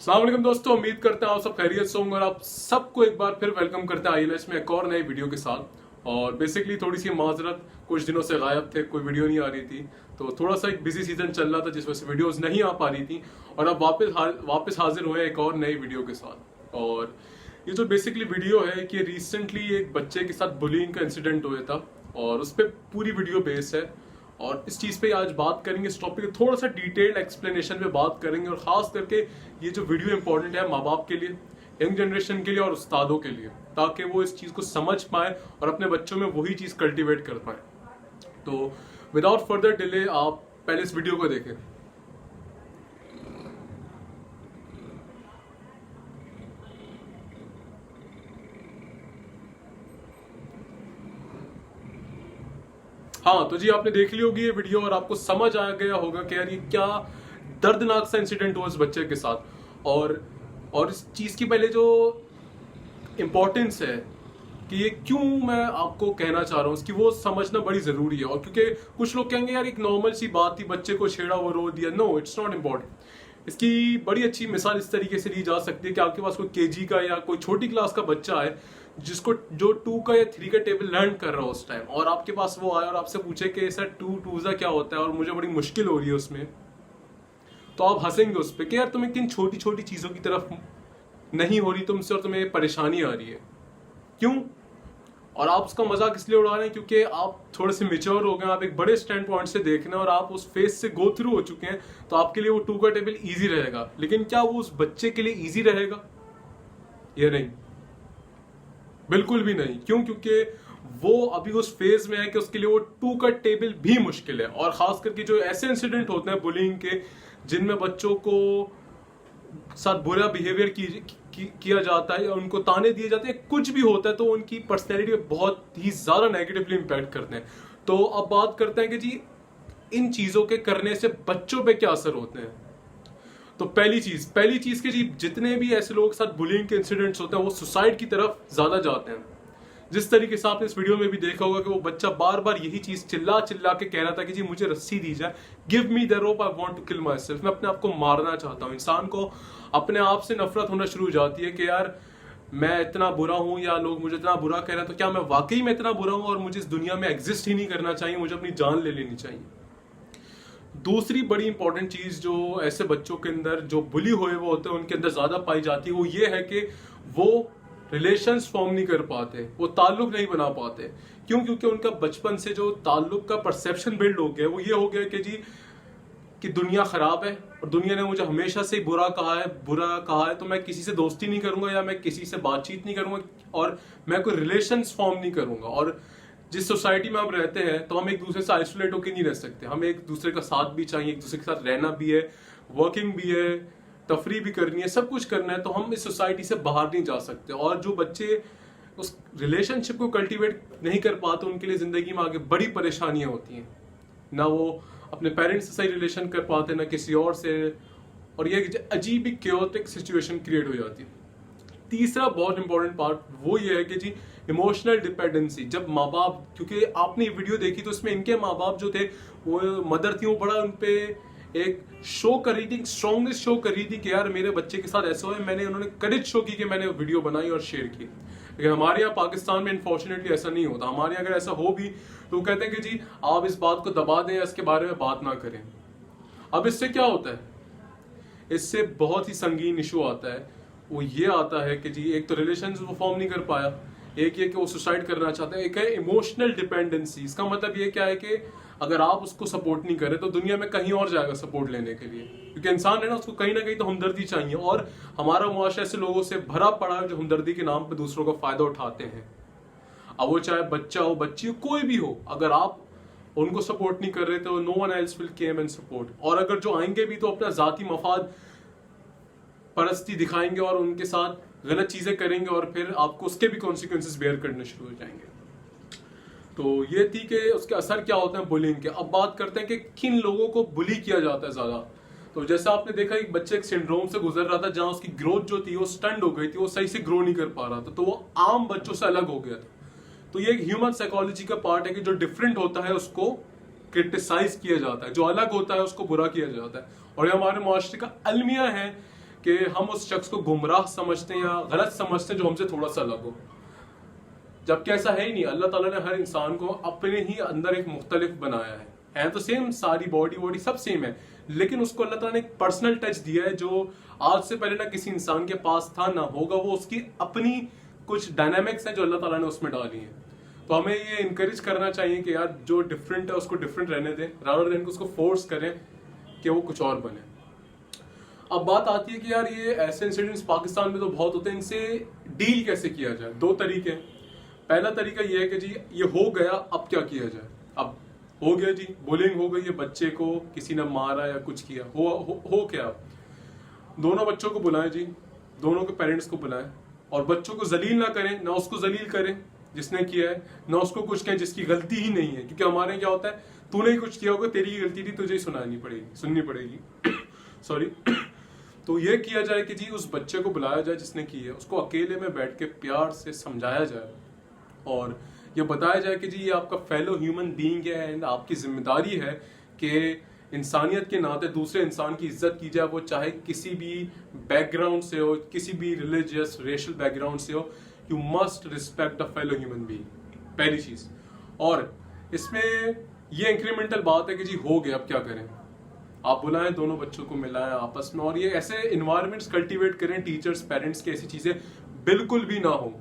अस्सलाम वालेकुम दोस्तों, उम्मीद करते हैं आप सब खैरियत से होंगे और आप सबको एक बार फिर वेलकम करते हैं आईएलएस में एक और नई वीडियो के साथ। और बेसिकली थोड़ी सी माजरत, कुछ दिनों से गायब थे, कोई वीडियो नहीं आ रही थी, तो थोड़ा सा एक बिजी सीजन चल रहा था जिस वजह से वीडियोस नहीं आ पा रही थी। और अब वापस हाजिर हुए एक और नई वीडियो के साथ। और ये जो बेसिकली वीडियो है कि रिसेंटली एक बच्चे के साथ बुलिंग का इंसिडेंट हुआ था और उस पर पूरी वीडियो बेस है। और इस चीज़ पे आज बात करेंगे, इस टॉपिक पे थोड़ा सा डिटेल्ड एक्सप्लेनेशन में बात करेंगे। और ख़ास करके ये जो वीडियो इंपॉर्टेंट है माँ बाप के लिए, यंग जनरेशन के लिए और उस्तादों के लिए, ताकि वो इस चीज़ को समझ पाए और अपने बच्चों में वही चीज़ कल्टिवेट कर पाए। तो विदाउट फर्दर डिले आप पहले इस वीडियो को देखें। हाँ तो जी, आपने देख ली होगी ये वीडियो और आपको समझ आ गया होगा कि यार ये क्या दर्दनाक सा इंसिडेंट हुआ इस बच्चे के साथ। और इस चीज की पहले जो इम्पोर्टेंस है कि ये क्यों मैं आपको कहना चाह रहा हूँ, इसकी वो समझना बड़ी जरूरी है। और क्योंकि कुछ लोग कहेंगे यार एक नॉर्मल सी बात थी, बच्चे को छेड़ा वो रो दिया। No, it's not important. इसकी बड़ी अच्छी मिसाल इस तरीके से ली जा सकती है कि आपके पास कोई केजी का या कोई छोटी क्लास का बच्चा है जिसको जो 2 का या 3 का टेबल लर्न कर रहा हो उस टाइम, और आपके पास वो आए और आपसे पूछे कि सर 2 क्या होता है और मुझे बड़ी मुश्किल हो रही है उसमें, तो आप हंसेंगे उस पर कि यार तुम्हें किन छोटी छोटी चीज़ों की तरफ नहीं हो रही तुमसे और तुम्हें परेशानी आ रही है, क्यों? और आप उसका मजाक इसलिए उड़ा रहे हैं क्योंकि आप थोड़े से मेच्योर हो गए, आप एक बड़े स्टैंड पॉइंट से देख रहे हैं और आप उस फेज से गो थ्रू हो चुके हैं, तो आपके लिए वो 2 का टेबल ईजी रहेगा। लेकिन क्या वो उस बच्चे के लिए ईजी रहेगा? ये नहीं, बिल्कुल भी नहीं। क्यों? क्योंकि वो अभी उस फेज में है कि उसके लिए वो 2 का टेबल भी मुश्किल है। और खास करके जो ऐसे इंसिडेंट होते हैं बुलिंग के जिनमें बच्चों को साथ बुरा बिहेवियर किया जाता है, उनको ताने दिए जाते हैं, कुछ भी होता है, तो उनकी पर्सनैलिटी पे बहुत ही ज्यादा नेगेटिवली इम्पैक्ट करते हैं। तो अब बात करते हैं कि जी इन चीजों के करने से बच्चों पे क्या असर होते हैं। तो पहली चीज के जी जितने भी ऐसे लोग के साथ बुलिंग के इंसिडेंट्स होते हैं वो सुसाइड की तरफ ज्यादा जाते हैं। जिस तरीके से आपने इस वीडियो में भी देखा होगा कि वो बच्चा बार बार यही चीज चिल्ला चिल्ला के कह रहा था कि जी मुझे रस्सी दी जाए, give me the rope, I want to kill myself, मैं अपने आप को मारना चाहता हूँ। इंसान को अपने आप से नफरत होना शुरू हो जाती है कि यार मैं इतना बुरा हूँ या लोग मुझे इतना बुरा कह रहे हैं, तो क्या मैं वाकई में इतना बुरा हूँ और मुझे इस दुनिया में एग्जिस्ट ही नहीं करना चाहिए, मुझे अपनी जान ले लेनी चाहिए। दूसरी बड़ी इंपॉर्टेंट चीज जो ऐसे बच्चों के अंदर जो बुली हुए वो होते हैं उनके अंदर ज्यादा पाई जाती है, वो ये है कि वो रिलेशंस फॉर्म नहीं कर पाते, वो ताल्लुक नहीं बना पाते। क्यों? क्योंकि उनका बचपन से जो ताल्लुक का परसेप्शन बिल्ड हो गया वो ये हो गया कि जी कि दुनिया खराब है और दुनिया ने मुझे हमेशा से बुरा कहा है, तो मैं किसी से दोस्ती नहीं करूंगा या मैं किसी से बातचीत नहीं करूंगा और मैं कोई रिलेशंस फॉर्म नहीं करूंगा। और जिस सोसाइटी में हम रहते हैं तो हम एक दूसरे से आइसोलेट होकर नहीं रह सकते, हमें एक दूसरे का साथ भी चाहिए, एक दूसरे के साथ रहना भी है, वर्किंग भी है, तफरी भी करनी है, सब कुछ करना है, तो हम इस सोसाइटी से बाहर नहीं जा सकते। और जो बच्चे उस रिलेशनशिप को कल्टीवेट नहीं कर पाते उनके लिए जिंदगी में आगे बड़ी परेशानियां होती हैं, ना वो अपने पेरेंट्स से सही रिलेशन कर पाते ना किसी और से, और ये अजीब ही क्योटिक सिचुएशन क्रिएट हो जाती है। तीसरा बहुत इंपॉर्टेंट पार्ट वो ये है कि जी इमोशनल डिपेंडेंसी। जब माँ बाप, क्योंकि आपने ये वीडियो देखी तो उसमें इनके माँ बाप जो थे वो मदर थी, वो बड़ा उनपे एक शो कर रही थी, स्ट्रॉन्गेस्ट शो कर रही थी कि यार मेरे बच्चे के साथ ऐसा हुआ है, उन्होंने करेज शो की कि मैंने वीडियो बनाई और शेयर की। लेकिन हमारे यहाँ पाकिस्तान में अनफॉर्चुनेटली ऐसा नहीं होता। हमारे यहाँ अगर ऐसा हो भी तो वो कहते हैं कि जी आप इस बात को दबा दें, इसके बारे में बात ना करें। अब इससे क्या होता है, इससे बहुत ही संगीन इशू आता है। वो ये आता है कि जी एक तो रिलेशन वो फॉर्म नहीं कर पाया, एक ये कि वो सुसाइड करना चाहता है, एक है इमोशनल डिपेंडेंसी। इसका मतलब ये क्या है कि अगर आप उसको सपोर्ट नहीं करें तो दुनिया में कहीं और जाएगा सपोर्ट लेने के लिए, क्योंकि इंसान है ना, उसको कहीं ना कहीं तो हमदर्दी चाहिए। और हमारा मुआशरा ऐसे लोगों से भरा पड़ा है जो हमदर्दी के नाम पर दूसरों का फायदा उठाते हैं। अब वो चाहे बच्चा हो, बच्ची हो, कोई भी हो, अगर आप उनको सपोर्ट नहीं कर रहे तो no one else will came and support. और अगर जो आएंगे भी तो अपना जाती मफाद परस्ती दिखाएंगे और उनके साथ गलत चीजें करेंगे और फिर आपको उसके भी कॉन्सिक्वेंसेस बेयर करने शुरू हो जाएंगे। तो ये थी कि उसके असर क्या होते हैं बुलिंग के। अब बात करते हैं कि किन लोगों को बुली किया जाता है ज्यादा। तो जैसा आपने देखा एक बच्चे एक सिंड्रोम से गुजर रहा था जहां उसकी ग्रोथ जो थी वो स्टंड हो गई थी, वो सही से ग्रो नहीं कर पा रहा था, तो वो आम बच्चों से अलग हो गया था। तो ये एक ह्यूमन साइकोलॉजी का पार्ट है कि जो डिफरेंट होता है उसको क्रिटिसाइज किया जाता है, जो अलग होता है उसको बुरा किया जाता है। और ये हमारे मुआशरे का अलमिया है कि हम उस शख्स को गुमराह समझते हैं या गलत समझते हैं जो हमसे थोड़ा सा अलग हो, जबकि ऐसा है ही नहीं। अल्लाह ताला ने हर इंसान को अपने ही अंदर एक मुख्तलिफ बनाया है तो सेम, सारी बॉडी सब सेम है, लेकिन उसको अल्लाह ताला ने एक पर्सनल टच दिया है जो आज से पहले ना किसी इंसान के पास था ना होगा। वो उसकी अपनी कुछ डायनामिक्स हैं जो अल्लाह ताला ने उसमें डाली हैं। तो हमें ये इंकरेज करना चाहिए कि यार जो डिफरेंट है उसको डिफरेंट रहने दें, रादर देन उसको फोर्स करें कि वो कुछ और बने। अब बात आती है कि यार ये ऐसे इंसिडेंट्स पाकिस्तान में तो बहुत होते हैं, इनसे डील कैसे किया जाए। दो तरीके हैं। पहला तरीका ये है कि जी ये हो गया, अब क्या किया जाए। अब हो गया जी, बुलिंग हो गई है, बच्चे को किसी ने मारा या कुछ किया, हो क्या, दोनों बच्चों को बुलाएं जी, दोनों के पेरेंट्स को बुलाएं और बच्चों को जलील ना करें, ना उसको जलील करें जिसने किया है, ना उसको कुछ कहें जिसकी गलती ही नहीं है। क्योंकि हमारे यहाँ क्या होता है, तूने ही कुछ किया होगा, तेरी ही गलती थी, तुझे ही सुननी पड़ेगी सॉरी। तो ये किया जाए कि जी उस बच्चे को बुलाया जाए जिसने की है, उसको अकेले में बैठ के प्यार से समझाया जाए और ये बताया जाए कि जी ये आपका फेलो ह्यूमन बीइंग है एंड आपकी जिम्मेदारी है कि इंसानियत के नाते दूसरे इंसान की इज्जत की जाए, वो चाहे किसी भी बैकग्राउंड से हो, किसी भी रिलीजियस रेशियल बैकग्राउंड से हो। You must respect a fellow human being, पहली चीज। और इसमें ये इंक्रीमेंटल बात है कि जी हो गया, अब क्या करें। आप बुलाएं, दोनों बच्चों को मिलाएं आपस में और ये ऐसे इन्वायरमेंट्स कल्टीवेट करें, टीचर्स पेरेंट्स की ऐसी चीजें बिल्कुल भी ना हो।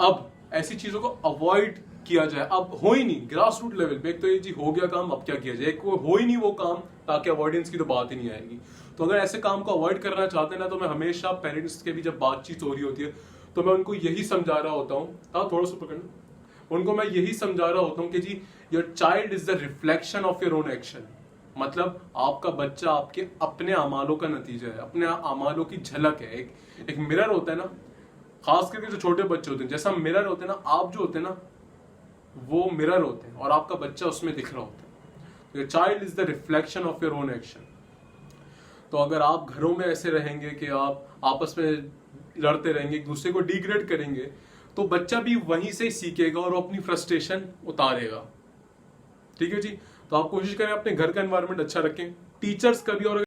अब ऐसी चीजों को अवॉइड किया जाए। अब हो ही नहीं ग्रास रूट लेवल पे, एक तो ये जी हो गया काम, अब क्या किया जाए, एक हो ही नहीं वो काम, ताकि अवॉइडेंस की तो बात ही नहीं आएगी। तो अगर ऐसे काम को अवॉइड करना चाहते हैं ना, तो मैं हमेशा पेरेंट्स के भी जब बातचीत हो रही होती है तो मैं उनको यही समझा रहा होता हूँ, थोड़ा सा पकड़ना, उनको मैं यही समझा रहा होता हूँ कि जी your child is the reflection of your own action. मतलब आपका बच्चा आपके अपने अमालों का नतीजा है, अपने अमालों की झलक है। एक मिरर होता है ना, खास करके जो छोटे बच्चे होते हैं, जैसा मिरर होते हैं ना, आप जो होते हैं ना वो मिरर होते हैं और आपका बच्चा उसमें दिख रहा होता है। Your child is the reflection of your own action. तो अगर आप घरों में ऐसे रहेंगे कि आप आपस में लड़ते रहेंगे, एक दूसरे को डिग्रेड करेंगे, तो बच्चा भी वहीं से ही सीखेगा और वो अपनी फ्रस्ट्रेशन उतारेगा। ठीक है जी। तो आप कोशिश करें अपने घर का एनवायरनमेंट अच्छा रखें, टीचर्स का भी। और